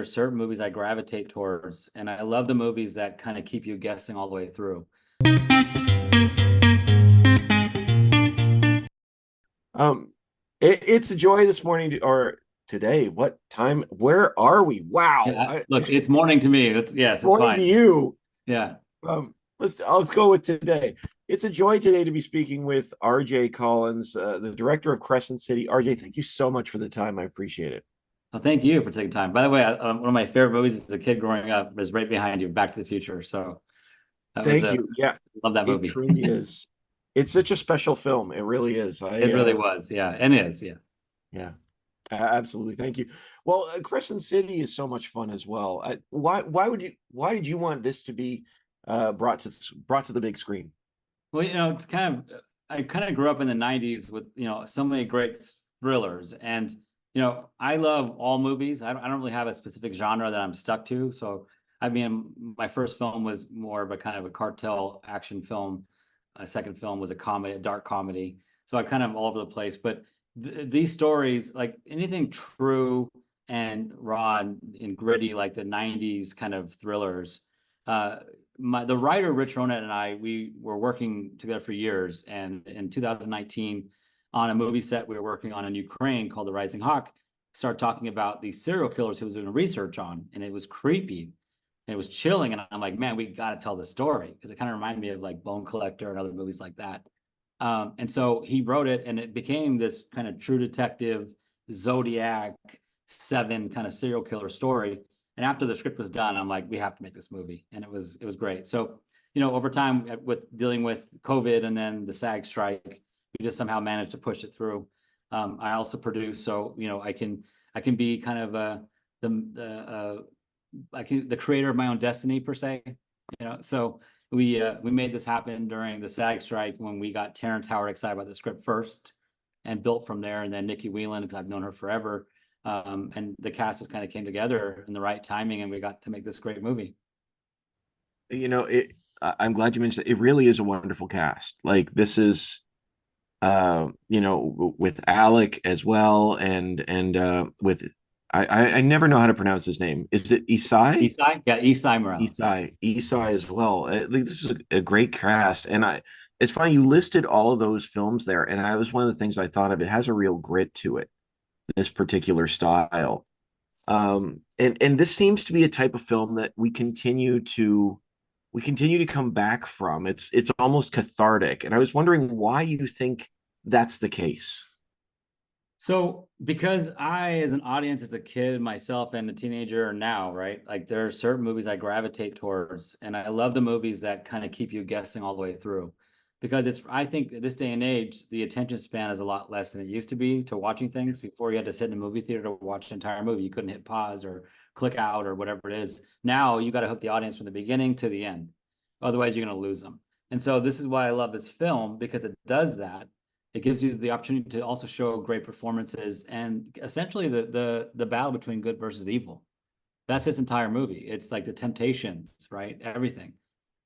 are certain movies I gravitate towards, and I love the movies that kind of keep you guessing all the way through. Um, it's a joy this morning or today. What time? Where are we? Wow. Yeah, look, it's morning to me. Yes, it's Morning to fine. you. Yeah. I'll go with today. It's a joy today to be speaking with RJ Collins, the director of Crescent City. RJ, thank you so much for the time. I appreciate it. Well, thank you for taking time. By the way, one of my favorite movies as a kid growing up was right behind you, Back to the Future. So that was Thank a you. Yeah, love that it movie. truly is. It's such a special film. It really is. It really was. Yeah, and is. Yeah. Yeah. Absolutely, thank you. Well, Crescent City is so much fun as well. Why did you want this to be brought to the big screen? Well, it's I kind of grew up in the 90s with, so many great thrillers. And, I love all movies. I don't really have a specific genre that I'm stuck to. So, I mean, my first film was more of a kind of a cartel action film. A second film was a comedy, a dark comedy. So I kind of all over the place. But these stories, like anything true and raw and gritty, like the 90s kind of thrillers, uh, the writer Rich Ronett and I, we were working together for years, and in 2019 on a movie set we were working on in Ukraine called The Rising Hawk, started talking about these serial killers he was doing research on, and it was creepy and it was chilling, and I'm like, man, we got to tell the story because it kind of reminded me of like Bone Collector and other movies like that. And so he wrote it, and it became this kind of true detective Zodiac seven kind of serial killer story. And after the script was done, I'm like, we have to make this movie, and it was great. So, over time with dealing with COVID and then the SAG strike, we just somehow managed to push it through. I also produce, so I can be kind of the the creator of my own destiny per se. So we made this happen during the SAG strike when we got Terrance Howard excited about the script first, and built from there. And then Nicky Whelan, because I've known her forever, and the cast just kind of came together in the right timing, and we got to make this great movie. You know, it. I'm glad you mentioned it. It really is a wonderful cast. Like this is, with Alec as well, and with I never know how to pronounce his name. Is it Esai? Esai, yeah, Esai Morales, yeah. Esai as well. Like, this is a great cast, and it's funny you listed all of those films there, and I was one of the things I thought of. It has a real grit to it, this particular style, and this seems to be a type of film that we continue to come back from. It's almost cathartic, and I was wondering why you think that's the case. So, because I, as an audience, as a kid myself and a teenager now, right? Like there are certain movies I gravitate towards, and I love the movies that kind of keep you guessing all the way through. Because I think at this day and age, the attention span is a lot less than it used to be to watching things. Before, you had to sit in a movie theater to watch an entire movie. You couldn't hit pause or click out or whatever it is. Now you got to hook the audience from the beginning to the end. Otherwise, you're going to lose them. And so this is why I love this film, because it does that. It gives you the opportunity to also show great performances and essentially the battle between good versus evil. That's this entire movie. It's like the temptations, right? Everything.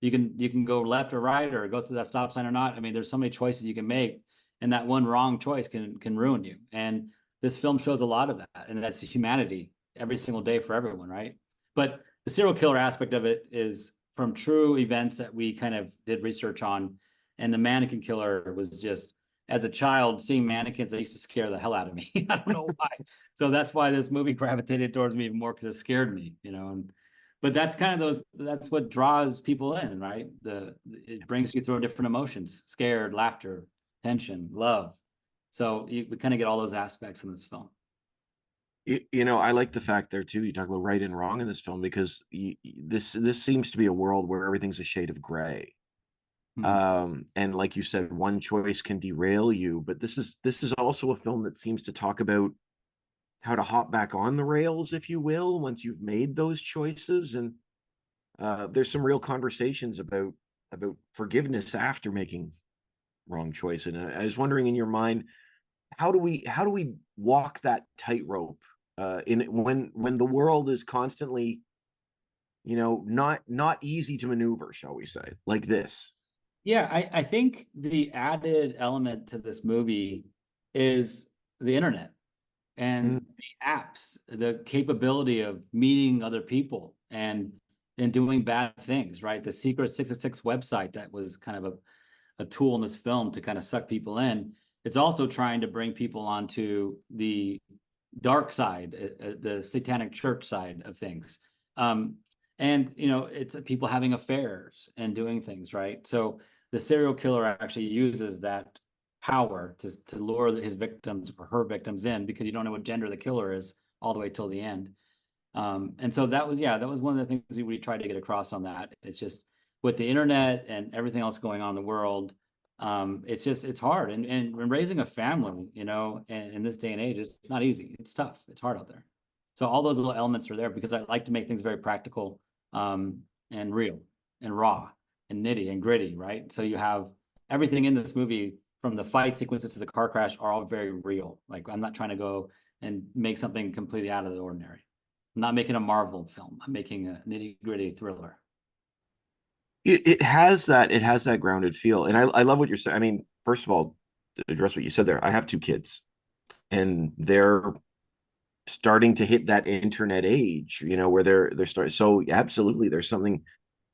You can go left or right or go through that stop sign or not. I mean, there's so many choices you can make, and that one wrong choice can ruin you. And this film shows a lot of that, and that's humanity every single day for everyone, right? But the serial killer aspect of it is from true events that we kind of did research on, and the mannequin killer was just, as a child, seeing mannequins, that used to scare the hell out of me. I don't know why. So that's why this movie gravitated towards me even more, because it scared me. But that's kind of that's what draws people in, right? It brings you through different emotions: scared, laughter, tension, love. So we kind of get all those aspects in this film. I like the fact there too. You talk about right and wrong in this film because this seems to be a world where everything's a shade of gray. Hmm. And like you said, one choice can derail you, but this is also a film that seems to talk about how to hop back on the rails, if you will, once you've made those choices. And there's some real conversations about forgiveness after making wrong choice. And I was wondering, in your mind, how do we walk that tightrope in when the world is constantly, not easy to maneuver, shall we say, like this. Yeah, I think the added element to this movie is the internet. and Mm. the apps, the capability of meeting other people and doing bad things, right? The Secret 666 website that was kind of a tool in this film to kind of suck people in. It's also trying to bring people onto the dark side, the satanic church side of things. Um, and it's people having affairs and doing things, right? So the serial killer actually uses that power to lure his victims or her victims in, because you don't know what gender the killer is all the way till the end. And so that was one of the things we tried to get across on that. It's just with the internet and everything else going on in the world, it's hard. And when raising a family, in this day and age, it's not easy. It's tough. It's hard out there. So all those little elements are there because I like to make things very practical, and real and raw and nitty and gritty, right? So you have everything in this movie, from the fight sequences to the car crash, are all very real. Like, I'm not trying to go and make something completely out of the ordinary. I'm not making a Marvel film. I'm making a nitty gritty thriller. It has that grounded feel, and I love what you're saying. I mean, first of all, to address what you said there, I have two kids, and they're starting to hit that internet age, where they're starting. So absolutely, there's something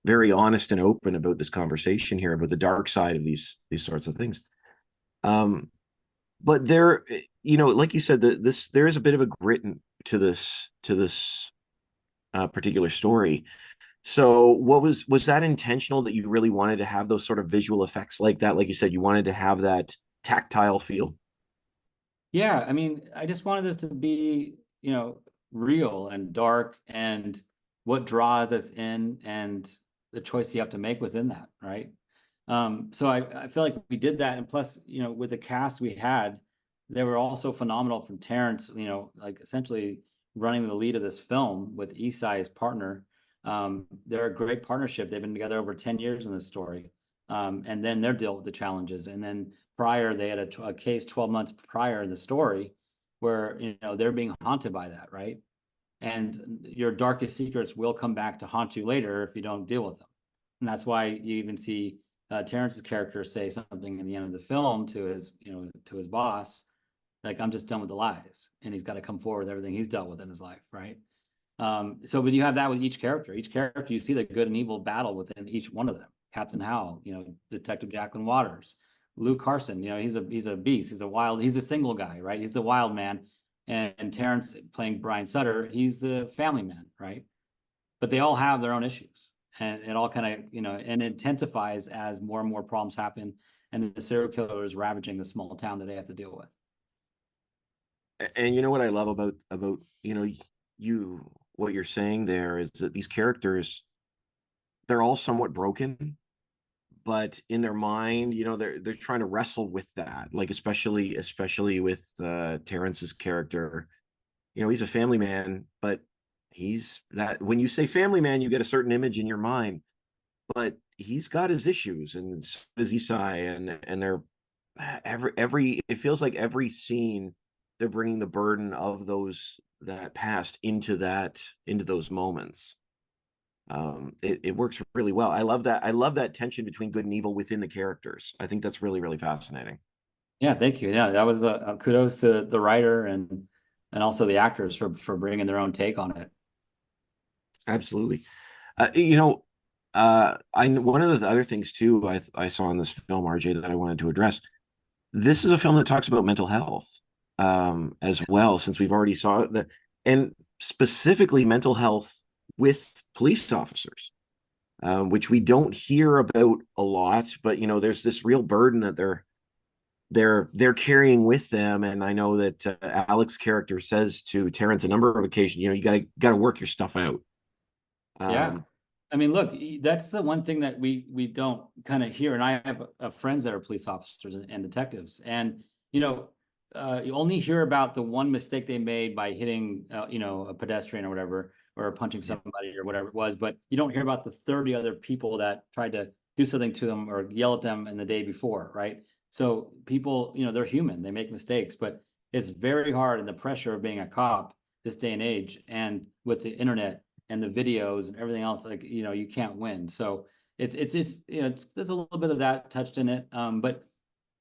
very honest and open about this conversation here about the dark side of these sorts of things. Um, but there, like you said, there is a bit of a grit to this particular story. So was that intentional, that you really wanted to have those sort of visual effects like that? Like you said, you wanted to have that tactile feel. Yeah, I mean, I just wanted this to be, real and dark, and what draws us in, and the choice you have to make within that, right? So I feel like we did that, and plus, with the cast we had, they were all so phenomenal. From Terrance, like essentially running the lead of this film with Esai as partner. They're a great partnership. They've been together over 10 years in this story. And then they're dealt with the challenges. And then prior, they had a case 12 months prior in the story where, they're being haunted by that, right? And your darkest secrets will come back to haunt you later if you don't deal with them. And that's why you even see Terrance's character say something in the end of the film to his boss, like, I'm just done with the lies. And he's got to come forward with everything he's dealt with in his life, right? But you have that with each character. Each character, you see the good and evil battle within each one of them. Captain Howell, Detective Jaclyn Waters, Luke Carson, he's a beast. He's a single guy, right? He's the wild man. And Terrance, playing Brian Sutter, he's the family man, right? But they all have their own issues. And it all kind of, and it intensifies as more and more problems happen. And the serial killer is ravaging the small town that they have to deal with. And you know what I love about you what you're saying there is that these characters, they're all somewhat broken, but in their mind, they're trying to wrestle with that. Like especially with Terrance's character, he's a family man, but he's that when you say family man, you get a certain image in your mind, but he's got his issues, and so does Esai, and they're every it feels like every scene they're bringing the burden of that past into those moments. It works really well. I love that tension between good and evil within the characters. I think that's really, really fascinating. Yeah, thank you. Yeah, that was a kudos to the writer and also the actors for bringing their own take on it. Absolutely. You know, I one of the other things too I saw in this film, RJ, that I wanted to address. This is a film that talks about mental health, as well, since we've already saw it, and specifically mental health with police officers, which we don't hear about a lot. But there's this real burden that they're carrying with them. And I know that Alex's character says to Terrance a number of occasions, you gotta work your stuff out. Yeah. Um, I mean, look, that's the one thing that we don't kind of hear. And I have friends that are police officers and detectives, and you only hear about the one mistake they made by hitting, a pedestrian or whatever, or punching yeah. somebody or whatever it was. But you don't hear about the 30 other people that tried to do something to them or yell at them in the day before, right? So people, they're human, they make mistakes, but it's very hard in the pressure of being a cop this day and age, and with the internet and the videos and everything else, like, you can't win. So it's just, there's a little bit of that touched in it. But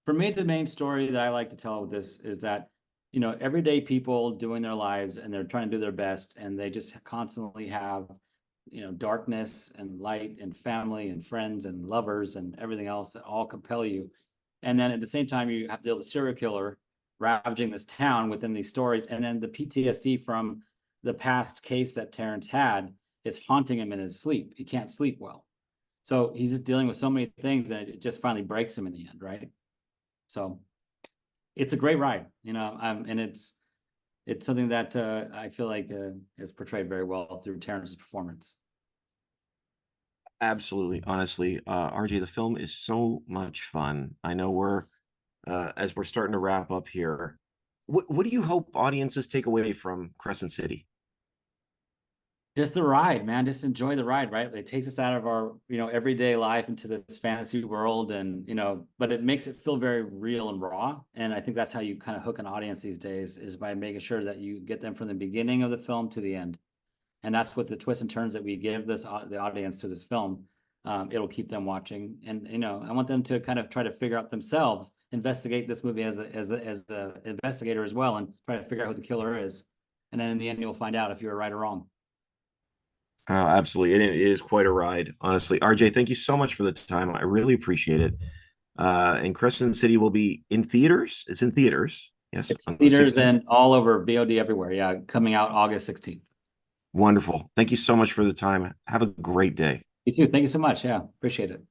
for me, the main story that I like to tell with this is that you know, everyday people doing their lives, and they're trying to do their best, and they just constantly have, you know, darkness and light and family and friends and lovers and everything else that all compel you. And then at the same time, you have to deal with a serial killer ravaging this town within these stories. And then the PTSD from the past case that Terrance had is haunting him in his sleep. He can't sleep well. So he's just dealing with so many things, and it just finally breaks him in the end, right? So it's a great ride, you know, and it's something that I feel like is portrayed very well through Terrance's performance. Absolutely. Honestly, RJ, the film is so much fun. I know we're as we're starting to wrap up here. What do you hope audiences take away from Crescent City? Just the ride, man. Just enjoy the ride, right? It takes us out of our, you know, everyday life into this fantasy world, and you know, but it makes it feel very real and raw. And I think that's how you kind of hook an audience these days, is by making sure that you get them from the beginning of the film to the end. And that's what the twists and turns that we give this the audience to this film. It'll keep them watching, and you know, I want them to kind of try to figure out themselves, investigate this movie as a investigator as well, and try to figure out who the killer is. And then in the end, you'll find out if you're right or wrong. Absolutely. It is quite a ride, honestly. RJ, thank you so much for the time. I really appreciate it. And Crescent City will be in theaters. It's in theaters. Yes, It's on the theaters 16th. and all over VOD everywhere. Yeah, coming out August 16th. Wonderful. Thank you so much for the time. Have a great day. You too. Thank you so much. Yeah, appreciate it.